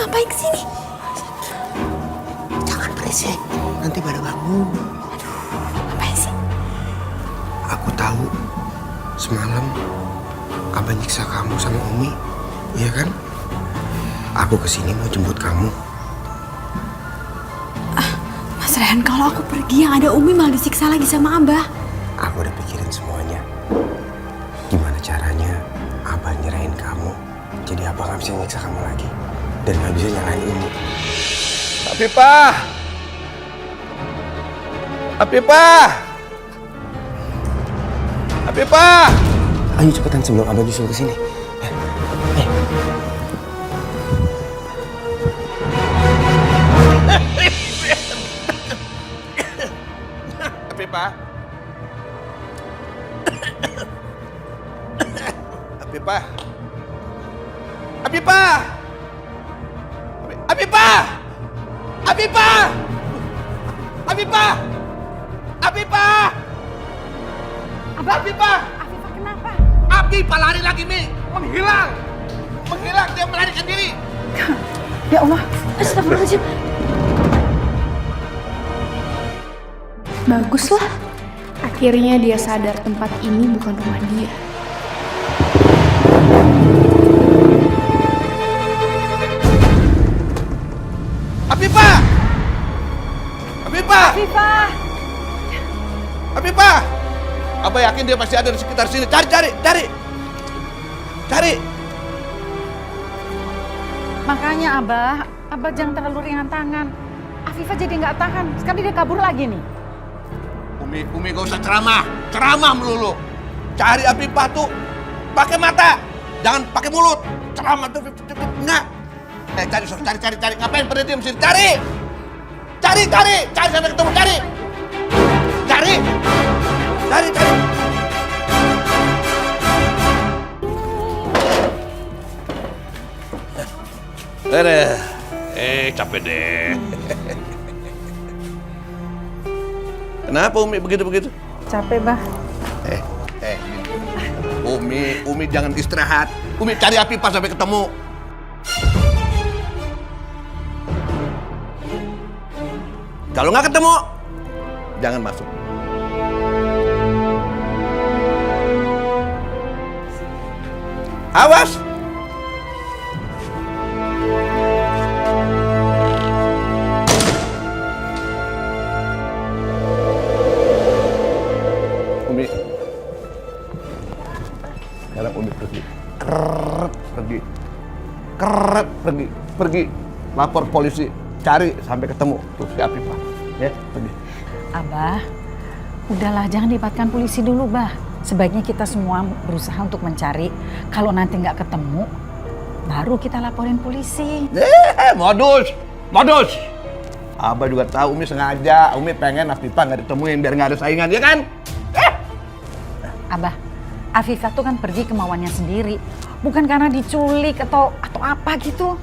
ngapain kesini? Jangan berisik, nanti pada bangun. Aduh, ngapain sih? Aku tahu semalam Abah nyiksa kamu sama Umi, iya kan? Aku kesini mau jemput kamu. Mas Rehan, kalau aku pergi yang ada Umi malah disiksa lagi sama Abah. Aku udah pikirin semuanya. Gimana caranya Abah nyerahin kamu, jadi Abah gak bisa nyiksa kamu lagi. Dan gak bisa nyalahin Umi. Afifah! Afifah! Afifah! Ayo cepetan sebelum Abah nyusul kesini. Afifah! Afifah! Afifah! Afifah! Afifah! Afifah! Afifah! Abah, Afifah! Afifah kenapa? Afifah lari lagi, Mi! Menghilang! Menghilang, dia melarikan diri! Ya Allah, astagfirullahaladzim. Baguslah. Akhirnya dia sadar tempat ini bukan rumah dia. Afifah! Afifah! Afifah! Afifah! Abah yakin dia masih ada di sekitar sini. Cari! Makanya Abah jangan terlalu ringan tangan. Afifah jadi nggak tahan. Sekarang dia kabur lagi nih. Umi gak usah ceramah melulu. Cari Afifah tuh pakai mata, jangan pakai mulut. Ceramah tuh enggak. Cari. Ngapain pada diem sini? Cari sampai ketemu. Cari. Capek deh. Kenapa Umi begitu? Capek, Bah. Umi jangan istirahat. Umi cari Afifah sampai ketemu. Kalau nggak ketemu, jangan masuk. Awas! Umi. Sekarang Umi pergi. Pergi. Lapor polisi. Cari sampai ketemu. Tuh si Afifah. Ya, pergi. Abah, udahlah jangan libatkan polisi dulu, Bah. Sebaiknya kita semua berusaha untuk mencari. Kalau nanti nggak ketemu, baru kita laporin polisi. Modus. Abah juga tahu Umi sengaja. Umi pengen Afifah nggak ditemuin biar nggak ada saingan, ya kan? Abah, Afifah tuh kan pergi kemauannya sendiri. Bukan karena diculik atau apa gitu.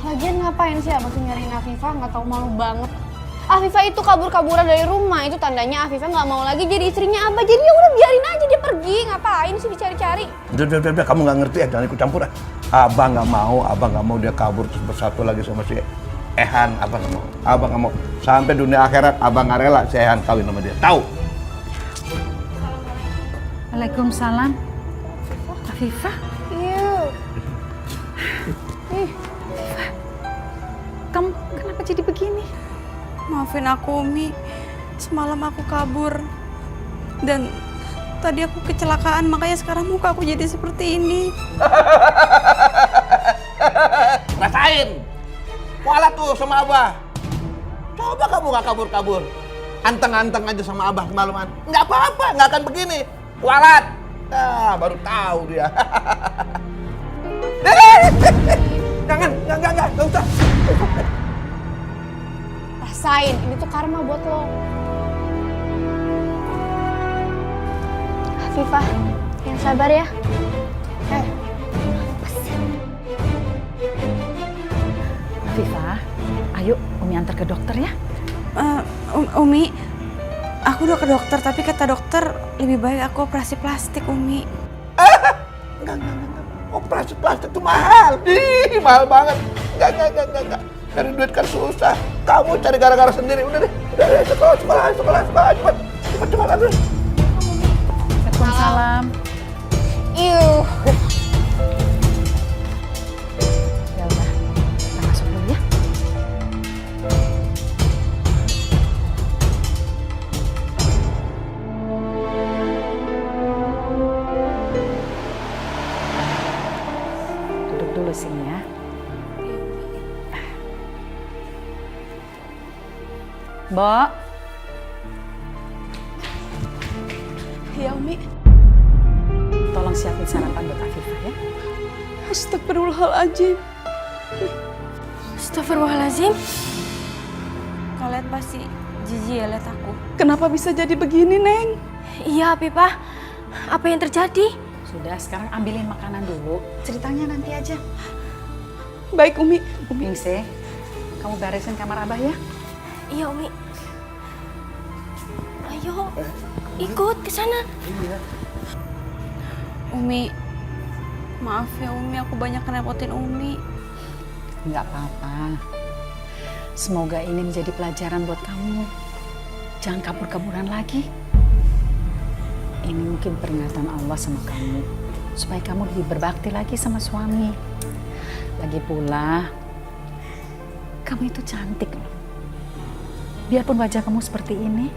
Lagian ngapain sih Abah tuh nyariin Afifah? Nggak tahu, malu banget. Afifah itu kabur-kaburan dari rumah. Itu tandanya Afifah nggak mau lagi jadi istrinya Abah. Jadi ya udah biarin aja dia pergi. Ngapain sih dicari-cari? Udah, kamu nggak ngerti ya, jangan ikut campur. Abah nggak mau dia kabur terus bersatu lagi sama si Ehan. Abah nggak mau. Sampai dunia akhirat Abah nggak rela si Ehan kawin sama dia. Tahu? Waalaikumsalam. Afifah? Iya. Kamu kenapa jadi begini? Maafin aku, Umi. Semalam aku kabur. Dan tadi aku kecelakaan, makanya sekarang muka aku jadi seperti ini. Rasain. Kualat tuh sama Abah. Coba kamu nggak kabur-kabur. Anteng-anteng aja sama Abah kemalaman. Nggak apa-apa, nggak akan begini. Kualat. Baru tahu dia. Jangan, nggak usah. Rasain, ini tuh karma buat lo. Afifah, yang sabar ya. Afifah, ayo Umi antar ke dokter ya. Umi, aku udah ke dokter, tapi kata dokter lebih baik aku operasi plastik, Umi. Enggak. Operasi plastik itu mahal. Mahal banget. Enggak. Cari duit kan susah. Kamu cari gara-gara sendiri. Udah deh. Sekolah. Cepat. Aduh. Waalaikumsalam. Iuh. Ya udah, kita masuk dulu ya. Duduk dulu sini ya. Mbok, Ya Umi. tolong siapin sarapan buat Afifah ya. Astagfirullahaladzim. Astagfirullahaladzim. Kalian pasti jijik ya lihat aku. Kenapa bisa jadi begini, Neng? Iya, Afifah. Apa yang terjadi? Sudah, sekarang ambilin makanan dulu. Ceritanya nanti aja. Baik, Umi. Ningsih, kamu beresin kamar Abah ya. Iya, Umi. Ayo, ikut ke sana. Umi, maaf ya Umi, aku banyak ngerepotin Umi. Nggak apa-apa. Semoga ini menjadi pelajaran buat kamu. Jangan kabur-kaburan lagi. Ini mungkin peringatan Allah sama kamu. Supaya kamu lebih berbakti lagi sama suami. Lagi pula, kamu itu cantik loh. Biarpun wajah kamu seperti ini.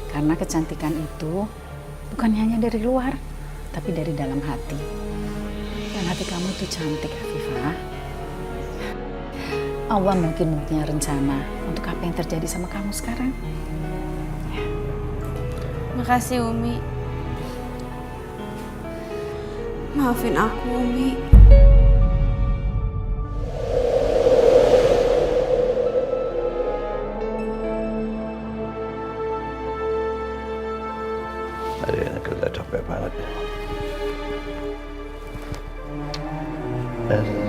Karena kecantikan itu bukan hanya dari luar, tapi dari dalam hati. Dan hati kamu itu cantik, Afifah. Allah mungkin punya rencana untuk apa yang terjadi sama kamu sekarang. Makasih Umi. Maafin aku Umi. Hari ini kerja capek banget ya. Aduh.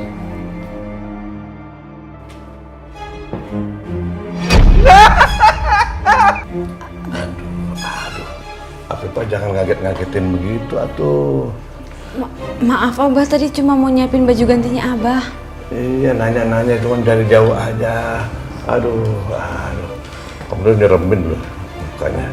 Afifah jangan ngaget-ngagetin begitu atuh. Maaf Abah, tadi cuma mau nyiapin baju gantinya Abah. Iya, nanya-nanya cuma dari jauh aja. Aduh. Kamu udah nyeremin loh mukanya.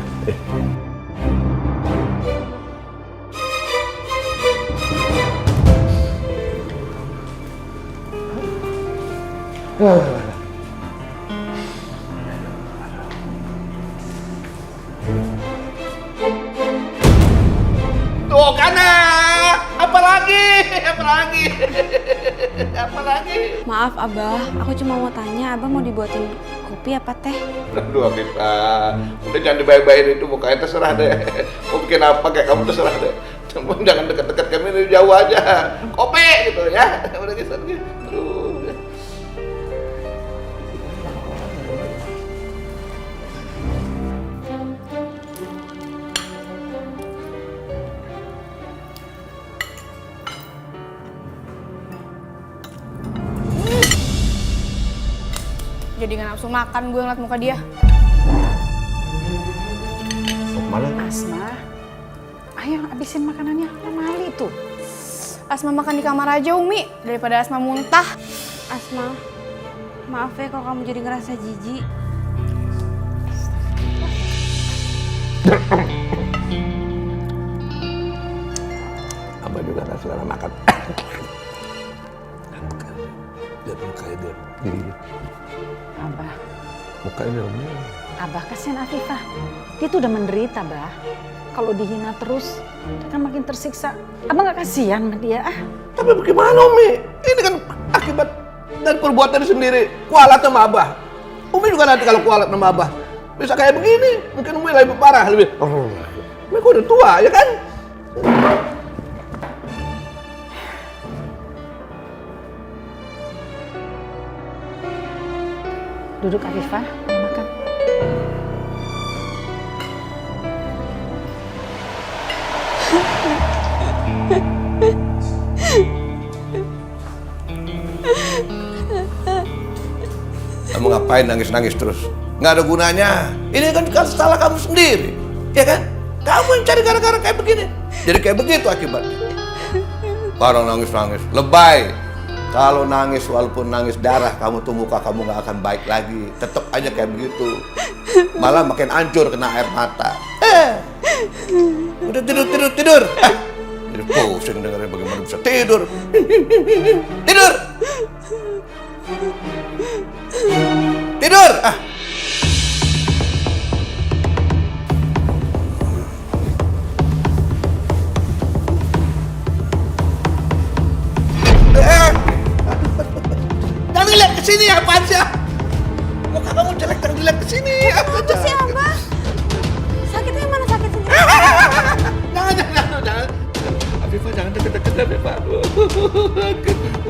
Tuh kan, apa lagi? Maaf Abah, aku cuma mau tanya Abah mau dibuatin kopi apa teh? Aduh Afifah, udah jangan dibaik-baikin itu mukanya, terserah deh. Mau bikin apa kayak kamu terserah deh. Cuma jangan deket-deket kami, dari jauh aja. Kopi gitu ya. Udah gitu. Aduh. Jadi gak nafsu makan gue ngeliat muka dia. Mana? Asma, ayo habisin makanannya. Mali tuh. Asma makan di kamar aja, Umi. Daripada Asma muntah. Asma, maaf ya kalau kamu jadi ngerasa jijik. Abah juga gak selera makan. Lihat mukanya dia. Abah, Mukanya dia. Abah kasihan Afifah. Dia tuh udah menderita, Bah. Kalau dihina terus, dia kan makin tersiksa. Abah gak kasihan sama dia, ah. Tapi bagaimana Umi? Ini kan akibat dari perbuatan sendiri. Kualat sama Abah. Umi juga nanti kalau kualat sama Abah bisa kayak begini. Mungkin Umi lebih parah, lebih. Umi kok udah tua, ya kan? Duduk Afifah, mau makan. Kamu ngapain nangis-nangis terus? Nggak ada gunanya. Ini kan salah kamu sendiri, ya kan? Kamu yang cari gara-gara kayak begini. Jadi kayak begitu akibatnya. Orang nangis-nangis, lebay. Kalau nangis, walaupun nangis darah, kamu tuh muka kamu nggak akan baik lagi. Tetep aja kayak begitu. Malah makin hancur kena air mata. Udah tidur. Jadi pusing dengerin bagaimana bisa tidur. Tidur. Tidur. Jangan dilihat ke sini, apaan sih? Muka kamu jelek, jangan dilihat ke sini. Apa sih, Abah? Sakitnya mana sakit sini? Jangan. Afifah, jangan deket-deket Afifah. Aduh,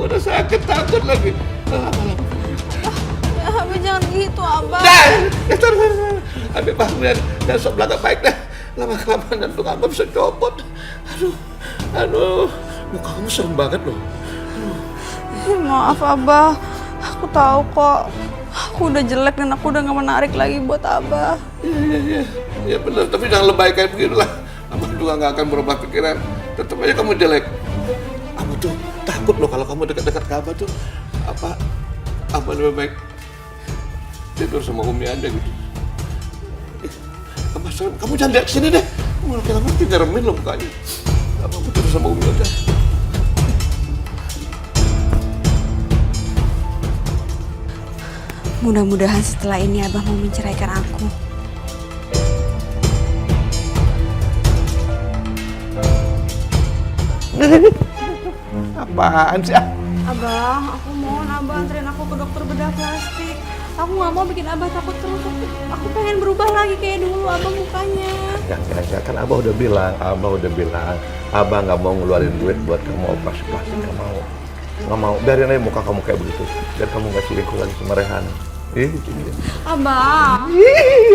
udah sakit, takut lagi. Abah jangan gitu, Abah. Sorry. Afifah, dan sok belakang baik dah. Lama-kelamaan jantung Abah bisa copot. Aduh, muka kamu serem banget loh. Maaf, Abah. Aku tahu kok. Aku udah jelek dan aku udah gak menarik lagi buat Abah. Iya benar, tapi jangan lebay kayak begitulah. Abah juga nggak akan berubah pikiran. Tetap aja kamu jelek. Abah tuh takut loh kalau kamu dekat-dekat ke Abah tuh. Abah lebih baik tidur sama Umi aja gitu. Abah, kamu jangan lihat kesini deh. Kamu lama-lama ngeremin loh mukanya. Abah mau tidur sama Umi aja. Mudah-mudahan setelah ini Abah mau menceraikan aku. Apaan sih? Abah, aku mohon Abah anterin aku ke dokter bedah plastik. Aku gak mau bikin Abah takut terus. Aku pengen berubah lagi kayak dulu Abah mukanya. Enggak, kan Abah udah bilang. Abah nggak mau ngeluarin duit buat kamu operasi plastik, nggak mau. Biarin aja muka kamu kayak begitu. Biar kamu nggak selingkuh lagi sama Rehan. Abah.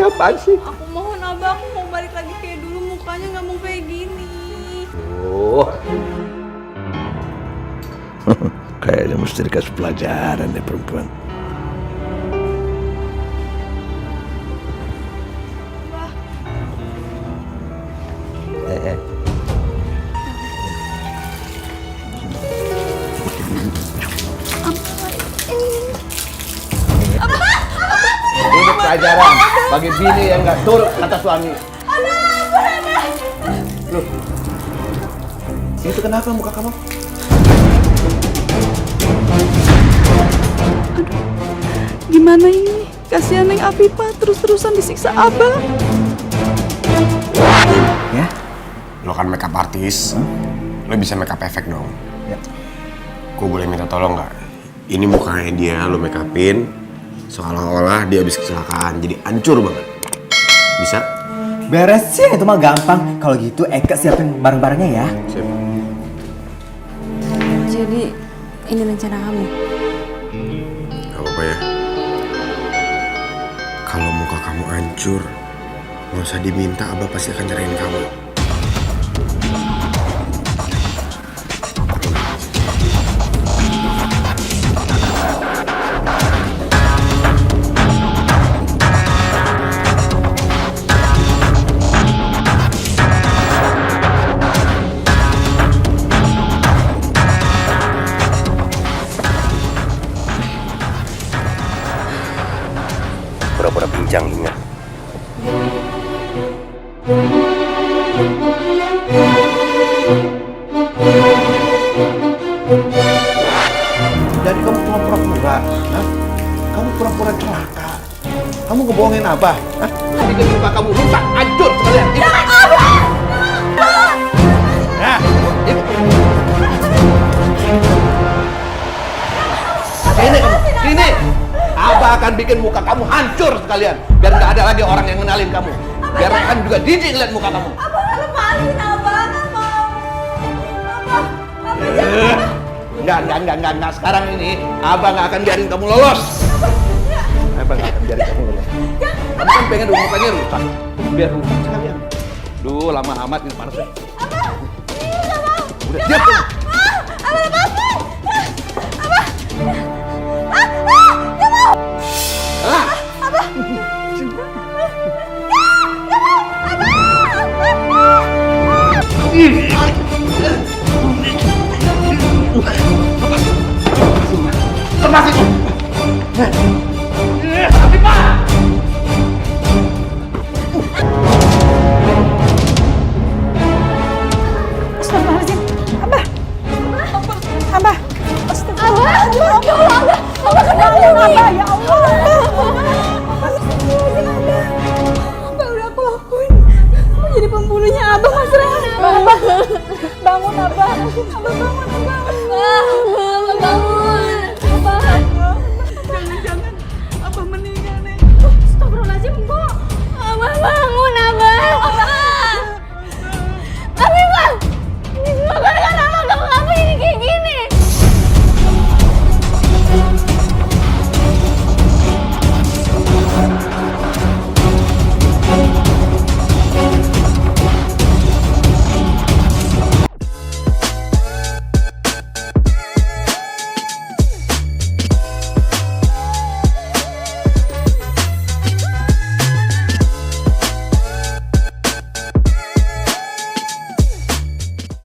Apaan sih? Aku mohon Abah, aku mau balik lagi kayak dulu mukanya nggak mau kayak gini. Kayaknya mesti dikasih pelajaran deh perempuan. Ini pelajaran bagi bini yang nggak turut kata suami. Loh, itu kenapa muka kamu? Gimana ini? Kasihan Neng Afifah terus-terusan disiksa Abah. Ya? Lo kan makeup artis. Lo bisa makeup efek dong. Ya. Gue boleh minta tolong nggak? Ini mukanya dia lo make upin seolah-olah dia habis kecelakaan, jadi hancur banget. Bisa? Beresin itu mah gampang. Kalau gitu Eka siapin barang-barangnya ya. Siap. Jadi ini rencana kamu? Gak apa-apa ya. Kalau muka kamu hancur, nggak usah diminta, Abah pasti akan nyerahin kamu. Pura-pura pincang ingat. Jadi kamu cuma pura-pura, hah? Kamu pura-pura celaka. Kamu ngebohongin Abah, hah? Bikin muka kamu rusak, hancur sekalian. Nah, ini. Sini. Abah akan bikin muka kamu hancur sekalian. Biar nggak ada lagi orang yang kenalin kamu. Biar Rehan juga jijik lihat muka kamu. Enggak. Sekarang ini Abah nggak akan biarin kamu lolos. Abah nggak akan biarin kamu lolos. Kamu kan pengen mukanya rusak. Biar rusak sekalian. Duh, lama amat ini panasnya. Udah diam tuh. Astagfirullahaladzim. Abah. Abah. Astagfirullahaladzim. Ya Allah, Abah. Abah kenapa nih? Abah, ya Allah. Apa yang udah aku lakuin? Aku jadi pembunuhnya Abah, Mas Rehan. Abah, bangun Abah. Abah bangun, Abah.